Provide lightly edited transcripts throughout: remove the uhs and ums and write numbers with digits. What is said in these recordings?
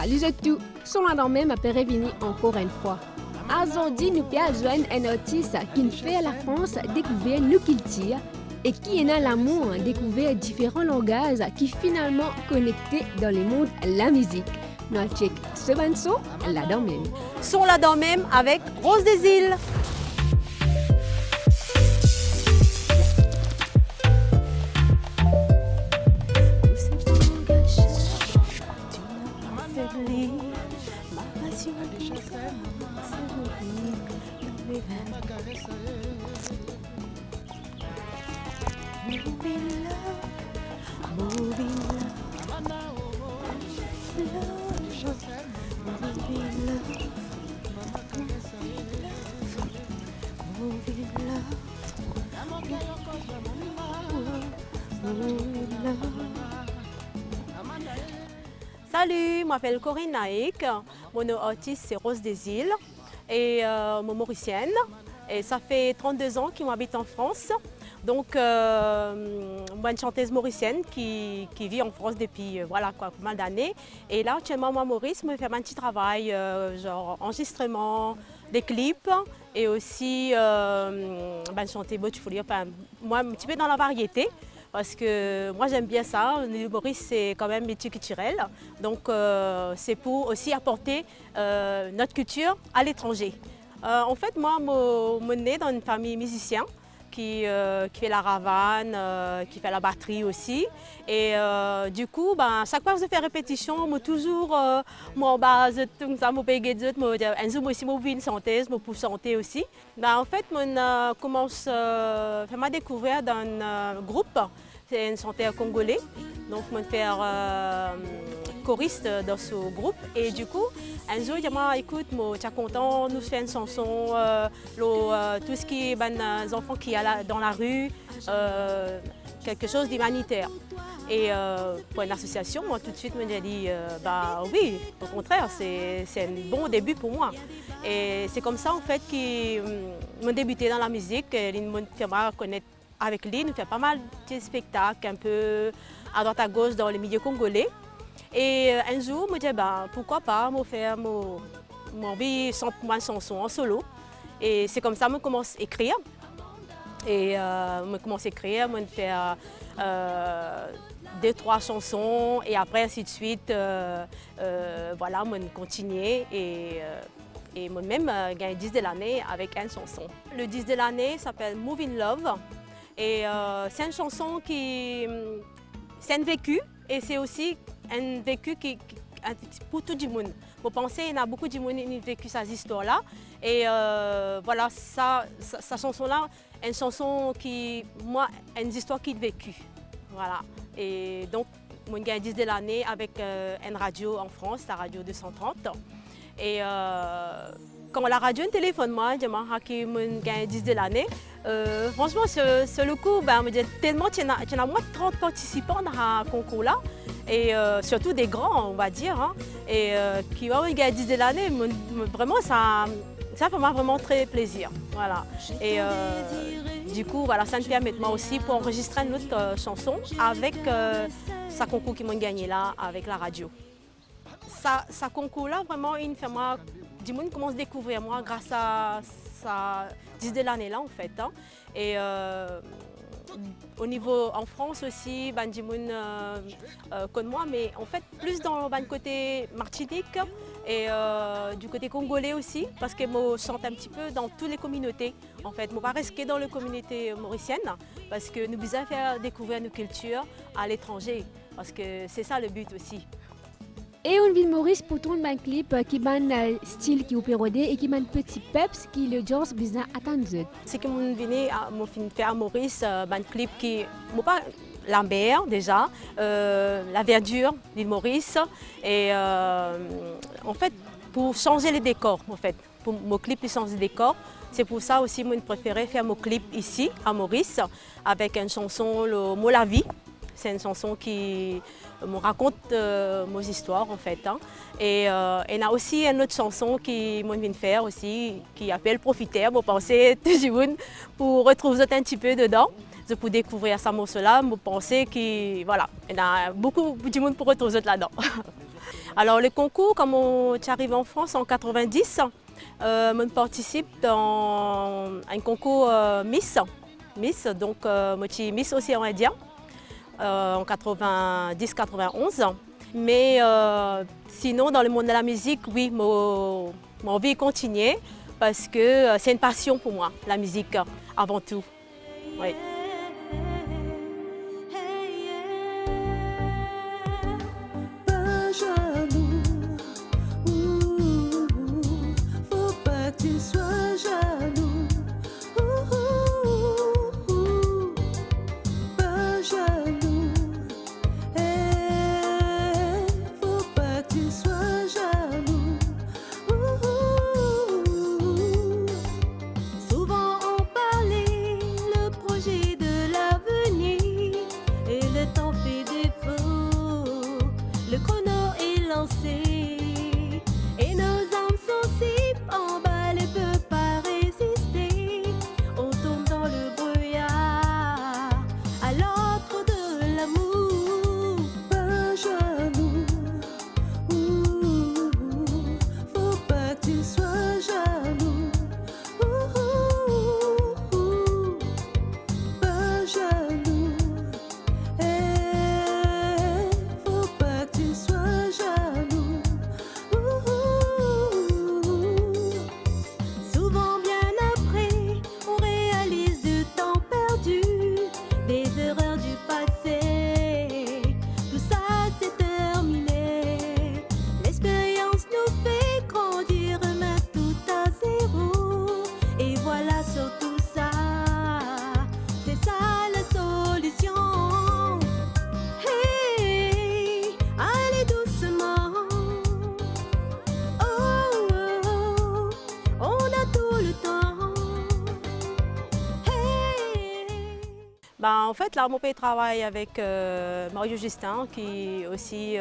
Salut à tous, sont là dans même après revenir encore une fois. Aujourd'hui, nous pouvons joindre un artiste qui nous fait à la France découvrir nos cultures et qui est dans l'amour découvrir différents langages qui finalement connectés dans le monde la musique. Nous check ce banso là dans même. Sont là dans même avec Rose des Îles. Salut, je m'appelle Corinne Naïk, mon artiste c'est Rose des Îles et mon mauricienne. Et ça fait 32 ans que j'habite en France. Donc, moi, une chanteuse mauricienne qui vit en France depuis voilà, pas mal d'années. Et là, actuellement, moi, Maurice, me fait un petit travail, genre enregistrement, des clips et aussi chanter, enfin, moi, un petit peu dans la variété. Parce que moi j'aime bien ça, Maurice c'est quand même multiculturel, donc c'est pour aussi apporter notre culture à l'étranger. En fait moi je suis née dans une famille musicienne qui fait la ravane, qui fait la batterie aussi. Et du coup, chaque fois que je fais répétition, je toujours en base, tout ça, je peux dire, je aussi une chanteuse, je peux chanter aussi. En fait, je commence à faire découvrir dans un groupe, c'est un chanteur congolais. Donc, je vais faire choriste dans ce groupe. Et du coup, un jour, je dis, écoute, tu es content, nous faisons une chanson, tout ce qui est les enfants qui sont dans la rue, quelque chose d'humanitaire. Et pour une association, moi tout de suite, je me dit, oui, au contraire, c'est un bon début pour moi. Et c'est comme ça en fait que j'ai débuté dans la musique, il m'a fait connaître avec lui, nous fait pas mal de spectacles, un peu à droite à gauche dans les milieux congolais. Et un jour, je me dis, pourquoi pas me faire une chanson en solo. Et c'est comme ça que je commence à écrire. Et je commence à écrire, je faire 2-3 chansons et après ainsi de suite, voilà, je continue et moi-même gagné 10 de l'année avec une chanson. Le 10 de l'année s'appelle Move in Love et c'est une chanson qui c'est un vécu et c'est aussi un vécu pour tout le monde. Vous pensez, il y a beaucoup de monde qui ont vécu ces histoires-là. Et voilà, sa chanson-là, une chanson qui, moi, une histoire qui est vécue. Voilà. Et donc, j'ai gagné 10 de l'année avec une radio en France, la radio 230. Et quand la radio me téléphone, moi, je me gagné 10 de l'année. Franchement, sur le coup, je me dis tellement qu'il y a moins de 30 participants dans ce concours-là. Et surtout des grands, on va dire, hein, et qui ont gagné 10 de l'année, vraiment, ça fait vraiment très plaisir. Voilà. Et du coup, voilà, ça me permet moi aussi pour enregistrer une autre chanson avec ce concours qui m'a gagné là, avec la radio. Ce concours-là, vraiment, il fait moi, du monde commence à découvrir moi grâce à ça 10 de l'année là en fait. Hein. Et au niveau en France aussi, du monde connaît moi, mais en fait plus dans le côté Martinique et du côté congolais aussi, parce que je chante un petit peu dans toutes les communautés. En fait, je ne pas rester dans la communauté mauricienne, parce que nous devons faire découvrir nos cultures à l'étranger, parce que c'est ça le but aussi. Et on vit Maurice pour tourner un clip qui a un style qui est pérodé et qui a un petit peps qui le genre besoin attendre. C'est que je venu faire à Maurice un clip qui n'est pas la mer déjà, la verdure d'île Maurice et en fait pour changer les décors en fait, pour mon clip il change les décors. C'est pour ça aussi que je préférais faire mon clip ici à Maurice avec une chanson le mot la vie. C'est une chanson qui me raconte mes histoires en fait. Hein. Et il y a aussi une autre chanson qui m'a venu faire aussi, qui appelle Profiter. Vous pensez toujours pour retrouver un petit peu dedans. je peux découvrir ce morceau-là, je pensais qu'il voilà, il y a beaucoup de monde pour retrouver là-dedans. Alors le concours, comme on arrive en France en 90, je participe dans un concours Miss, donc je suis Miss Océan Indien en 90-91. Mais sinon, dans le monde de la musique, oui, mon envie continuer parce que c'est une passion pour moi, la musique avant tout. Oui. Et nos âmes sont si emballées, ne peuvent pas résister. On tombe dans le brouillard à l'ordre de l'amour. Pas jaloux, faut pas que tu sois jaloux. Pas jaloux, faut pas que tu sois jaloux. Souvent bien après, on réalise du temps perdu, des erreurs du passé. Tout ça c'est terminé. L'expérience nous fait grandir, remettre tout à zéro. Et voilà sur tout ça, c'est ça la solution. Hey, allez doucement. On a tout le temps. Hey. En fait, là, mon père travaille avec Mario Justin, qui aussi,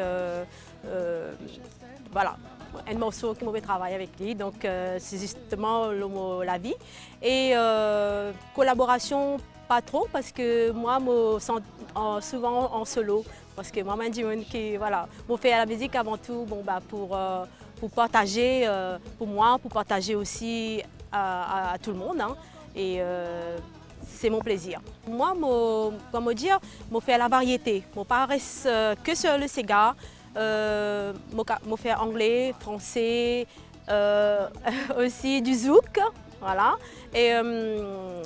voilà, un morceau que mon père travaille avec lui. Donc, c'est justement la vie. Et collaboration, pas trop, parce que moi, je sens souvent en solo. Parce que moi, je dis que, voilà, je fais la musique avant tout pour partager, pour moi, pour partager aussi à tout le monde. Hein. Et c'est mon plaisir. Moi, comment dire, je fais la variété. Je ne reste que sur le Sega. Je fais anglais, français, aussi du zouk. Voilà. Et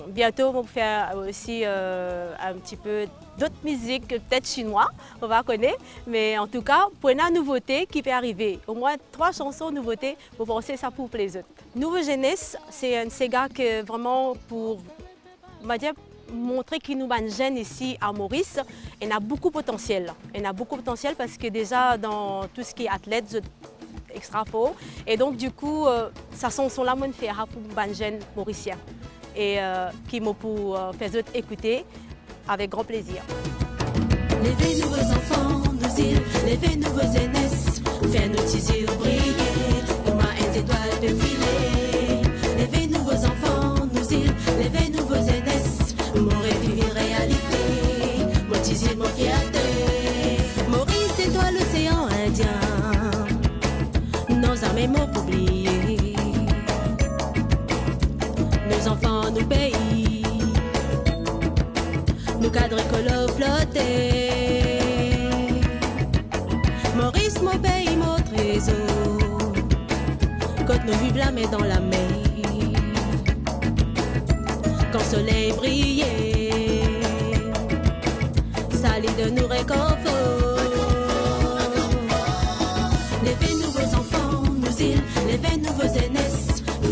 bientôt, on va faire aussi un petit peu d'autres musiques, peut-être chinois, on va connaître. Mais en tout cas, pour une nouveauté qui peut arriver, au moins 3 chansons nouveautés, vous pensez ça pour les autres. Nouvelle Jeunesse, c'est un Sega que vraiment pour, on va dire, montrer qu'il nous une jeune ici à Maurice, il a beaucoup de potentiel. Il a beaucoup de potentiel parce que déjà dans tout ce qui est athlète, extra fort. Et donc du coup, ça sont là mon faire pour les jeunes mauriciens et qui m'ont pour faire écouter avec grand plaisir. Levez nouveaux enfants, nos îles, levez nouveaux aînés, faire nos petits îles briller, pour moi une étoile de filet. Levez nouveaux enfants, nos îles, levez nouveaux aînés, mon rêve vit réalité, mon petit île, mon fierté. Maurice, étoile, l'océan Indien, nos armées m'ont oublié, nos enfants, nos pays, nos cadres écolos flottés. Maurice, mon pays, mon trésor, quand nous vivons la main dans la main, quand le soleil brillait, ça lit de nous réconfort. Levez nouveaux enfants, nos îles, levez nouveaux aînés,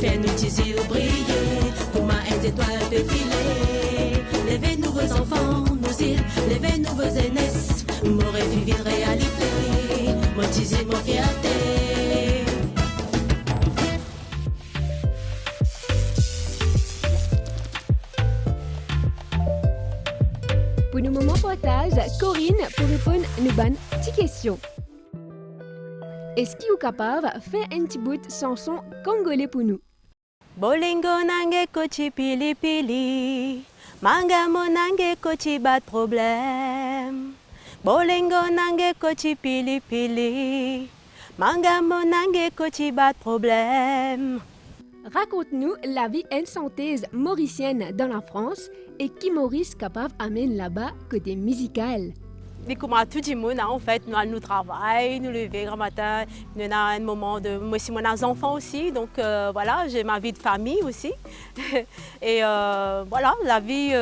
faire nos petits îles briller, pour ma étoile de filet. Levez nouveaux enfants, nos îles, levez nouveaux aînés, mon rêve vit réalité, mon petit île, mon fierté. Pour nos moments partage, Corinne pour répondre à nos bonnes petites questions. Est-ce qu'il est capable de faire un petit bout de chanson congolais pour nous? Bolingo nange kochi pili pili, Manga monange kochi bat problème. Bolingo nange kochi pili pili. Manga monange kochi bat problème. Raconte-nous la vie insoumise mauricienne dans la France et qui Maurice capable amène là-bas côté musical. Mais comme à tout le monde, en fait, nous travaillons, nous levons grand matin, nous avons un moment de... Moi aussi, moi, j'ai des enfants aussi, donc voilà, j'ai ma vie de famille aussi. Et voilà, la vie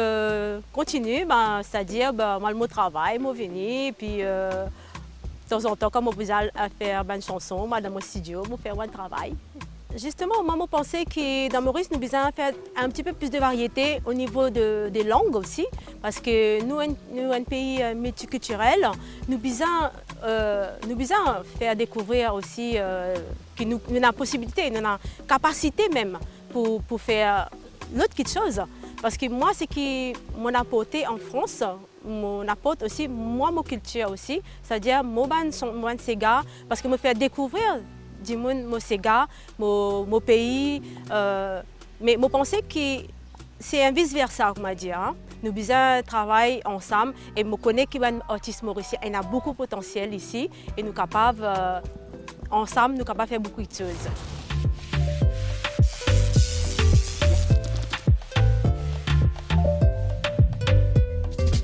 continue, ben, c'est-à-dire, ben, moi, je travaille, je viens, puis de temps en temps, comme on peut faire une chanson, moi, dans mon studio, je fais un travail. Justement, moi, je pensais que dans Maurice, nous devons faire un petit peu plus de variété au niveau des langues aussi, parce que nous, un pays multiculturel, nous devons faire découvrir aussi que nous avons la possibilité, nous avons la capacité même pour faire l'autre quelque chose. Parce que moi, ce qui m'a apporté en France, mon apporte aussi, moi, ma culture aussi, c'est-à-dire mon Sega, parce que me faire découvrir du monde, mon Sega, mon pays. Mais je pense que c'est un vice-versa, on va dire. Hein. Nous devons travailler ensemble et je connais qu'il y a un artiste mauricien, il a beaucoup de potentiel ici et nous sommes capables, ensemble, nous sommes capables de faire beaucoup de choses.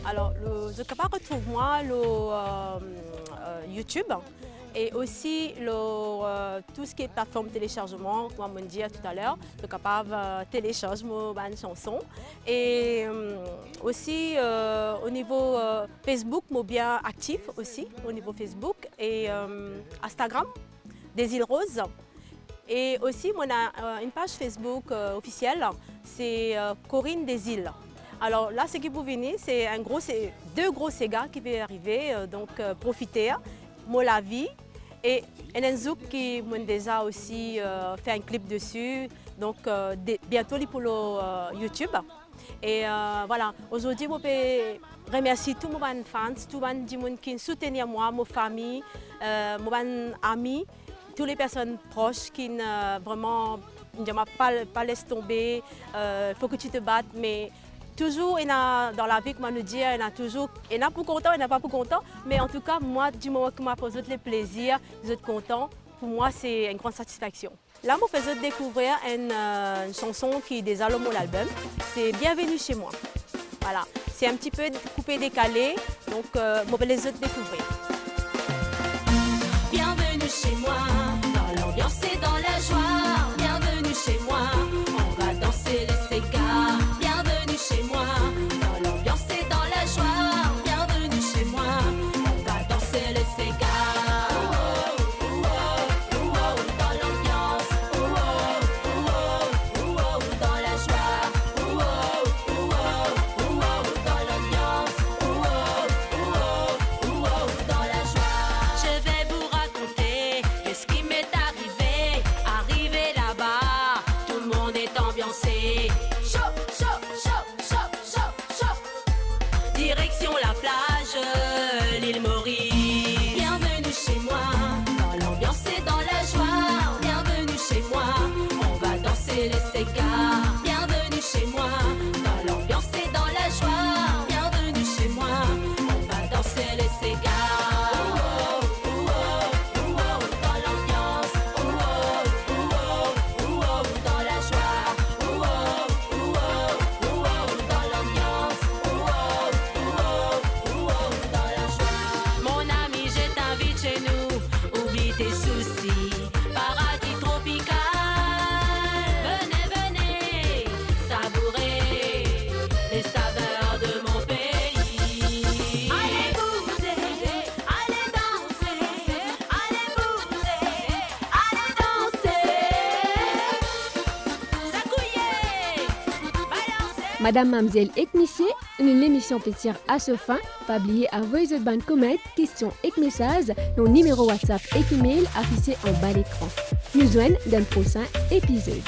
Alors, je suis capable de retrouver moi YouTube. Et aussi tout ce qui est plateforme téléchargement, comme on dit tout à l'heure, je suis capable de télécharger mes chansons. Et aussi au niveau Facebook, je suis bien actif aussi au niveau Facebook et Instagram, des îles Roses. Et aussi, on a une page Facebook officielle, c'est Corinne des îles. Alors là, ce qui peut venir, c'est deux gros Sega qui peuvent arriver, donc profiter. Moi la vie et Enenzouk qui m'a déjà aussi fait un clip dessus, donc bientôt pour le YouTube. Et voilà, aujourd'hui, je peux remercier tous mes fans, tous les gens qui soutiennent moi, ma famille, mes amis, toutes les personnes proches qui vraiment ne m'ont pas laissé tomber, il faut que tu te battes, mais toujours, dans la vie, comme on nous dit, il y a pour content, il n'y a pas pour content. Mais en tout cas, moi, du moment que je pose le plaisir, vous êtes contents, pour moi, c'est une grande satisfaction. Là, je vous fais découvrir une chanson qui est déjà dans mon album. C'est Bienvenue chez moi. Voilà, c'est un petit peu coupé, décalé, donc je vais les découvrir. Bienvenue chez moi, dans l'ambiance et dans la joie. Bienvenue chez moi, on va danser les Sega. Chez moi, dans l'ambiance et dans la joie. Bienvenue chez moi, on va danser les Sega. Dans l'ambiance, dans la joie. Dans l'ambiance, dans la joie. Je vais vous raconter ce qui m'est arrivé. Arrivé là-bas, tout le monde est ambiancé. Chaud, chaud, chaud. Direction la plage, l'île Maurice. Bienvenue chez moi, dans l'ambiance et dans la joie. Bienvenue chez moi, on va danser les Sega. Bienvenue chez moi, dans l'ambiance et dans la joie. Bienvenue chez moi, on va danser les Sega. Dans l'ambiance, dans la joie. Dans l'ambiance. Mon ami, je t'invite chez nous, oublie tes soucis, paradis tropical. Venez, venez, savourer les saveurs de mon pays. Allez bouger, allez danser, allez bouger, allez danser. Zakouyer, balancer. Madame, Mamzelle et Monsieur, l'émission peut tirer à ce fin. Pas oublier à voice de bande comment, questions et messages, nos numéros WhatsApp et email affichés en bas d'écran. Nous joignons dans le prochain épisode.